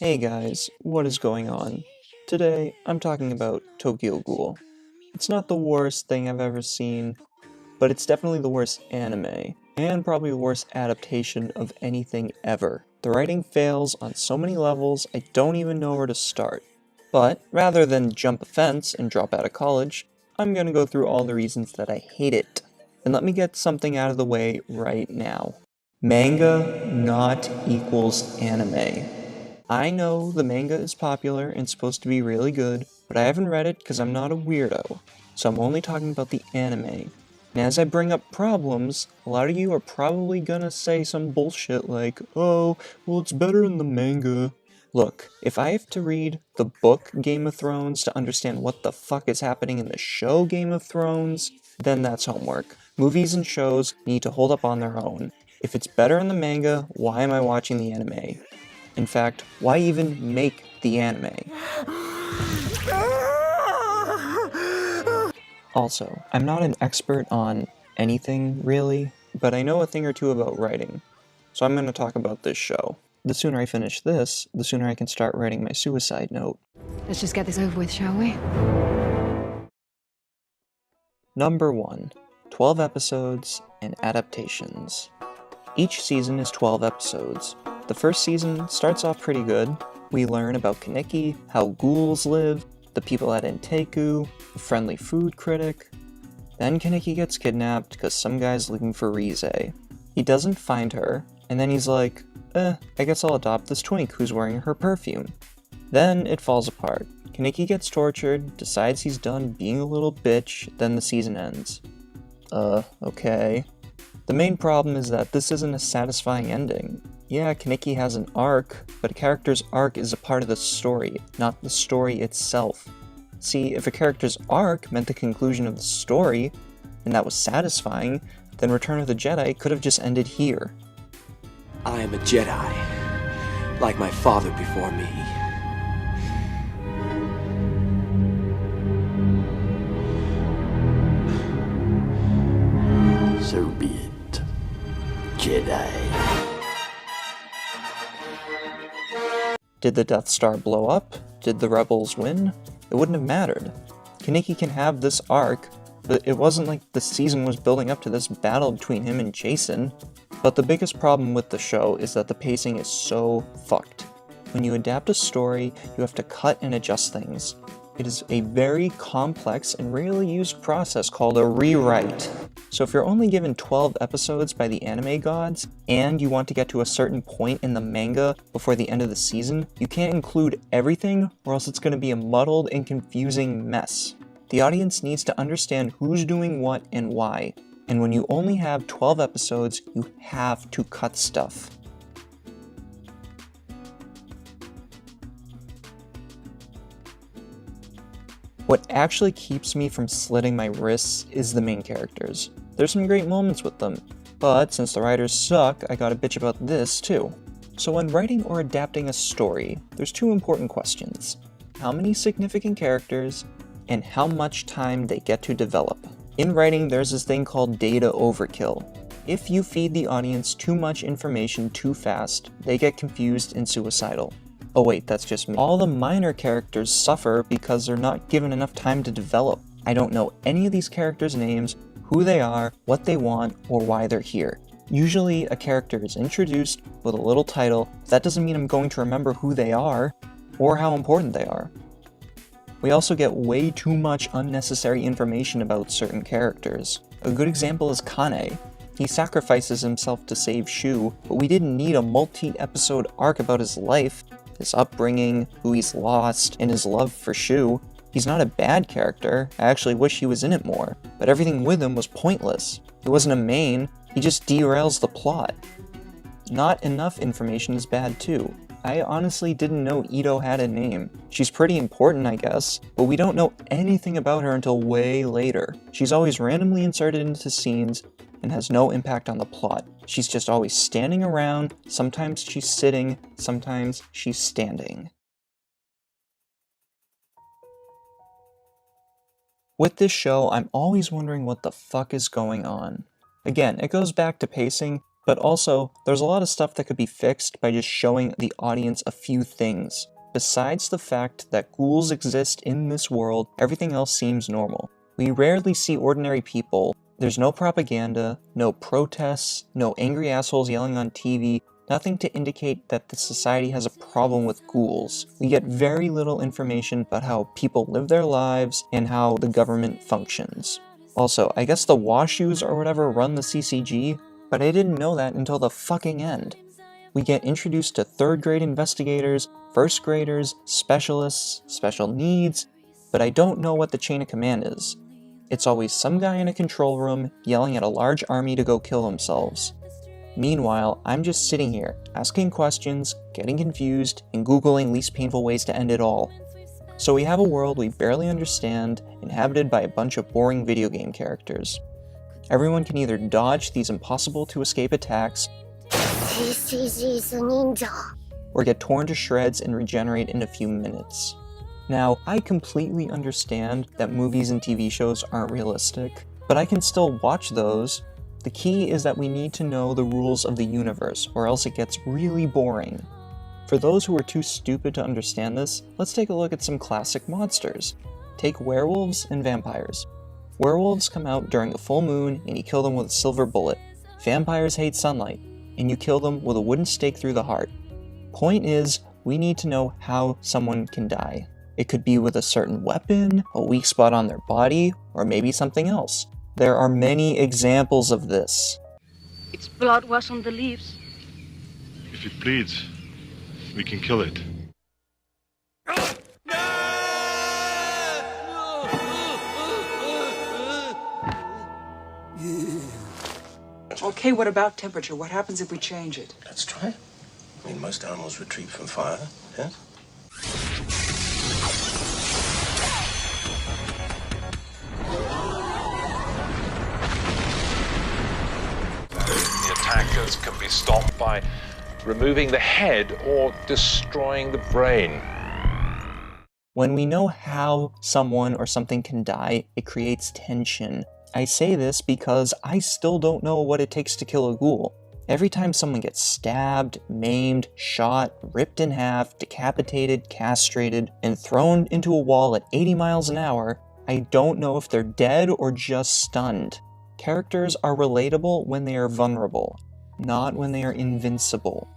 Hey guys, what is going on? Today, I'm talking about Tokyo Ghoul. It's not the worst thing I've ever seen, but it's definitely the worst anime, and probably the worst adaptation of anything ever. The writing fails on so many levels, I don't even know where to start. But, rather than jump a fence and drop out of college, I'm gonna go through all the reasons that I hate it. And let me get something out of the way right now. Manga not equals anime. I know the manga is popular and supposed to be really good, but I haven't read it because I'm not a weirdo, so I'm only talking about the anime. And as I bring up problems, a lot of you are probably gonna say some bullshit like, oh, well it's better in the manga. Look, if I have to read the book Game of Thrones to understand what the fuck is happening in the show Game of Thrones, then that's homework. Movies and shows need to hold up on their own. If it's better in the manga, why am I watching the anime? In fact, why even make the anime? Also, I'm not an expert on anything, really, but I know a thing or two about writing, so I'm going to talk about this show. The sooner I finish this, the sooner I can start writing my suicide note. Let's just get this over with, shall we? Number 1. 12 episodes and adaptations. Each season is 12 episodes. The first season starts off pretty good. We learn about Kaneki, how ghouls live, the people at Inteku, a friendly food critic. Then Kaneki gets kidnapped because some guy's looking for Rize. He doesn't find her, and then he's like, I guess I'll adopt this twink who's wearing her perfume. Then it falls apart. Kaneki gets tortured, decides he's done being a little bitch, then the season ends. Okay. The main problem is that this isn't a satisfying ending. Yeah, Kaneki has an arc, but a character's arc is a part of the story, not the story itself. See, if a character's arc meant the conclusion of the story, and that was satisfying, then Return of the Jedi could have just ended here. I am a Jedi, like my father before me. So be it, Jedi. Did the Death Star blow up? Did the Rebels win? It wouldn't have mattered. Kaneki can have this arc, but it wasn't like the season was building up to this battle between him and Jason. But the biggest problem with the show is that the pacing is so fucked. When you adapt a story, you have to cut and adjust things. It is a very complex and rarely used process called a rewrite. So if you're only given 12 episodes by the anime gods, and you want to get to a certain point in the manga before the end of the season, you can't include everything or else it's going to be a muddled and confusing mess. The audience needs to understand who's doing what and why, and when you only have 12 episodes, you have to cut stuff. What actually keeps me from slitting my wrists is the main characters. There's some great moments with them, but since the writers suck, I gotta bitch about this too. So when writing or adapting a story, there's two important questions. How many significant characters, and how much time they get to develop. In writing, there's this thing called data overkill. If you feed the audience too much information too fast, they get confused and suicidal. Oh wait, that's just me. All the minor characters suffer because they're not given enough time to develop. I don't know any of these characters' names, who they are, what they want, or why they're here. Usually a character is introduced with a little title, but that doesn't mean I'm going to remember who they are, or how important they are. We also get way too much unnecessary information about certain characters. A good example is Kane. He sacrifices himself to save Shu, but we didn't need a multi-episode arc about his life, his upbringing, who he's lost, and his love for Shu. He's not a bad character, I actually wish he was in it more, but everything with him was pointless. He wasn't a main, he just derails the plot. Not enough information is bad too. I honestly didn't know Ito had a name. She's pretty important, I guess, but we don't know anything about her until way later. She's always randomly inserted into scenes and has no impact on the plot. She's just always standing around, sometimes she's sitting, sometimes she's standing. With this show, I'm always wondering what the fuck is going on. Again, it goes back to pacing. But also, there's a lot of stuff that could be fixed by just showing the audience a few things. Besides the fact that ghouls exist in this world, everything else seems normal. We rarely see ordinary people. There's no propaganda, no protests, no angry assholes yelling on TV, nothing to indicate that the society has a problem with ghouls. We get very little information about how people live their lives and how the government functions. Also, I guess the Washus or whatever run the CCG, but I didn't know that until the fucking end. We get introduced to 3rd grade investigators, 1st graders, specialists, special needs, but I don't know what the chain of command is. It's always some guy in a control room yelling at a large army to go kill themselves. Meanwhile, I'm just sitting here, asking questions, getting confused, and Googling least painful ways to end it all. So we have a world we barely understand, inhabited by a bunch of boring video game characters. Everyone can either dodge these impossible to escape attacks, or get torn to shreds and regenerate in a few minutes. Now, I completely understand that movies and TV shows aren't realistic, but I can still watch those. The key is that we need to know the rules of the universe, or else it gets really boring. For those who are too stupid to understand this, let's take a look at some classic monsters. Take werewolves and vampires. Werewolves come out during a full moon and you kill them with a silver bullet. Vampires hate sunlight, and you kill them with a wooden stake through the heart. Point is, we need to know how someone can die. It could be with a certain weapon, a weak spot on their body, or maybe something else. There are many examples of this. Its blood was on the leaves. If it bleeds, we can kill it. Okay, what about temperature? What happens if we change it? Let's try it. I mean, most animals retreat from fire, yes? The attackers can be stopped by removing the head or destroying the brain. When we know how someone or something can die, it creates tension. I say this because I still don't know what it takes to kill a ghoul. Every time someone gets stabbed, maimed, shot, ripped in half, decapitated, castrated, and thrown into a wall at 80 miles an hour, I don't know if they're dead or just stunned. Characters are relatable when they are vulnerable, not when they are invincible.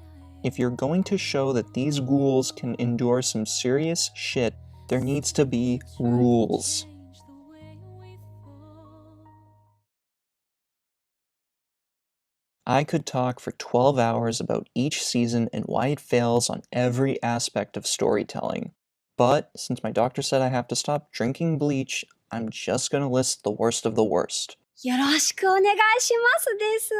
If you're going to show that these ghouls can endure some serious shit, there needs to be rules. I could talk for 12 hours about each season and why it fails on every aspect of storytelling. But since my doctor said I have to stop drinking bleach, I'm just gonna list the worst of the worst. よろしくお願いしますです。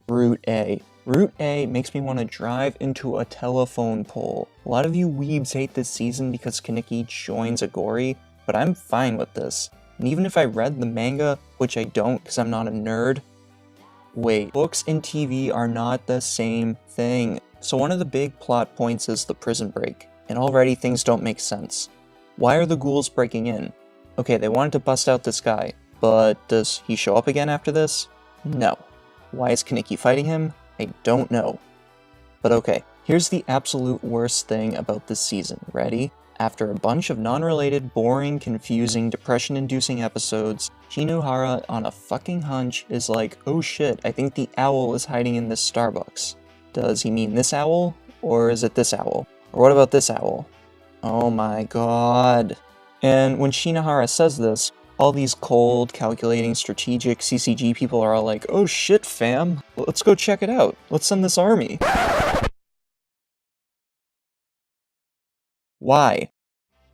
Route A. Route A makes me want to drive into a telephone pole. A lot of you weebs hate this season because Kaneki joins Agori, but I'm fine with this. And even if I read the manga, which I don't because I'm not a nerd, wait, books and TV are not the same thing. So one of the big plot points is the prison break, and already things don't make sense. Why are the ghouls breaking in? Okay, they wanted to bust out this guy, but does he show up again after this? No. Why is Kaneki fighting him? I don't know. But okay, here's the absolute worst thing about this season. Ready? After a bunch of non-related, boring, confusing, depression-inducing episodes, Shinohara, on a fucking hunch, is like, oh shit, I think the owl is hiding in this Starbucks. Does he mean this owl? Or is it this owl? Or what about this owl? Oh my god. And when Shinohara says this, all these cold, calculating, strategic CCG people are all like, oh shit fam, let's go check it out. Let's send this army. Why?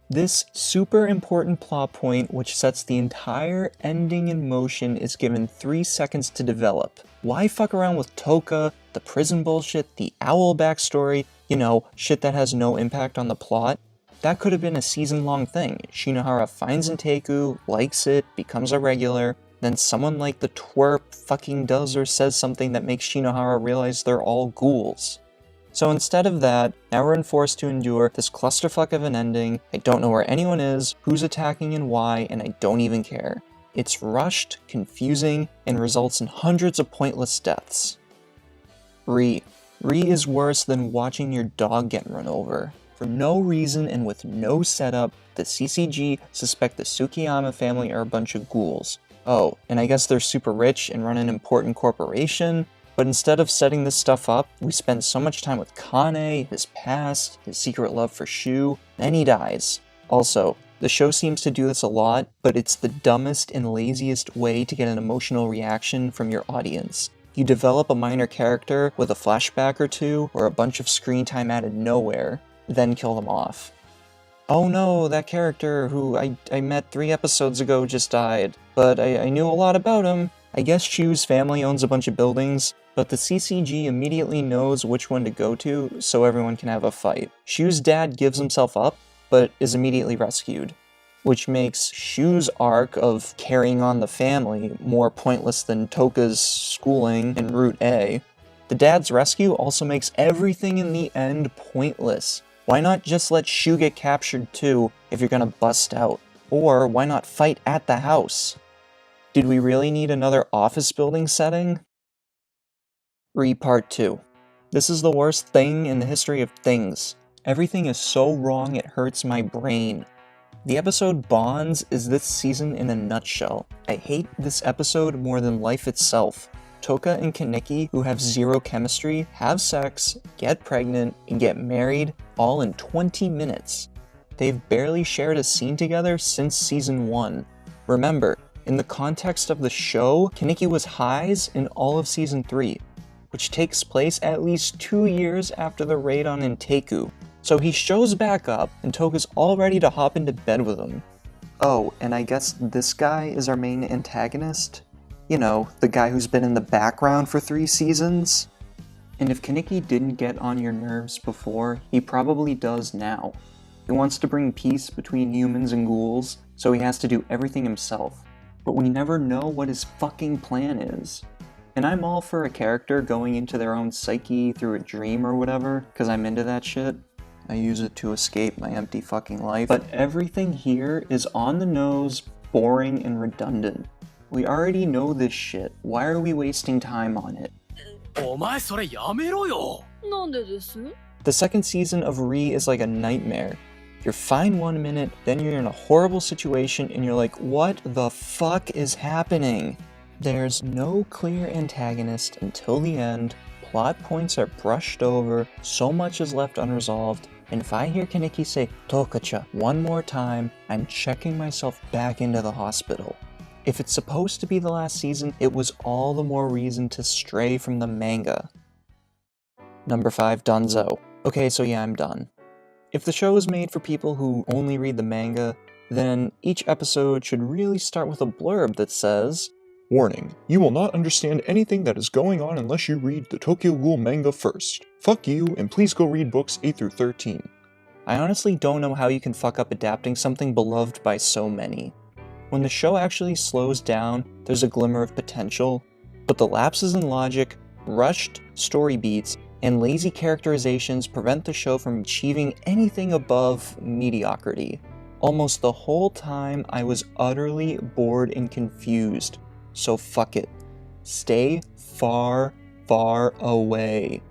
This super important plot point which sets the entire ending in motion is given 3 seconds to develop. Why fuck around with Toka, the prison bullshit, the owl backstory, you know, shit that has no impact on the plot? That could have been a season-long thing. Shinohara finds Inteku, likes it, becomes a regular, then someone like the twerp fucking does or says something that makes Shinohara realize they're all ghouls. So instead of that, now we're forced to endure this clusterfuck of an ending. I don't know where anyone is, who's attacking and why, and I don't even care. It's rushed, confusing, and results in hundreds of pointless deaths. Re is worse than watching your dog get run over. For no reason and with no setup, the CCG suspect the Tsukiyama family are a bunch of ghouls. Oh, and I guess they're super rich and run an important corporation, but instead of setting this stuff up, we spend so much time with Kane, his past, his secret love for Shu, then he dies. Also, the show seems to do this a lot, but it's the dumbest and laziest way to get an emotional reaction from your audience. You develop a minor character with a flashback or two, or a bunch of screen time out of nowhere, then kill them off. Oh no, that character who I met 3 episodes ago just died, but I knew a lot about him. I guess Shu's family owns a bunch of buildings, but the CCG immediately knows which one to go to so everyone can have a fight. Shu's dad gives himself up, but is immediately rescued, which makes Shu's arc of carrying on the family more pointless than Toka's schooling in Route A. The dad's rescue also makes everything in the end pointless. Why not just let Shu get captured too if you're gonna bust out? Or why not fight at the house? Did we really need another office building setting? Part 2. This is the worst thing in the history of things. Everything is so wrong it hurts my brain. The episode Bonds is this season in a nutshell. I hate this episode more than life itself. Toka and Kaneki, who have zero chemistry, have sex, get pregnant, and get married all in 20 minutes. They've barely shared a scene together since season 1. Remember, in the context of the show, Kaneki was highs in all of season 3, which takes place at least 2 years after the raid on Inteku. So he shows back up, and Toka's all ready to hop into bed with him. Oh, and I guess this guy is our main antagonist? You know, the guy who's been in the background for 3 seasons? And if Kaneki didn't get on your nerves before, he probably does now. He wants to bring peace between humans and ghouls, so he has to do everything himself. But we never know what his fucking plan is. And I'm all for a character going into their own psyche through a dream or whatever, because I'm into that shit. I use it to escape my empty fucking life. But everything here is on the nose, boring, and redundant. We already know this shit. Why are we wasting time on it? The second season of Re is like a nightmare. You're fine 1 minute, then you're in a horrible situation and you're like, what the fuck is happening? There's no clear antagonist until the end, plot points are brushed over, so much is left unresolved, and if I hear Kaneki say Tokacha one more time, I'm checking myself back into the hospital. If it's supposed to be the last season, it was all the more reason to stray from the manga. Number 5, Danzo. Okay, so yeah, I'm done. If the show is made for people who only read the manga, then each episode should really start with a blurb that says, Warning, you will not understand anything that is going on unless you read the Tokyo Ghoul manga first. Fuck you, and please go read books 8 through 13. I honestly don't know how you can fuck up adapting something beloved by so many. When the show actually slows down, there's a glimmer of potential, but the lapses in logic, rushed story beats, and lazy characterizations prevent the show from achieving anything above mediocrity. Almost the whole time, I was utterly bored and confused. So fuck it. Stay far, far away.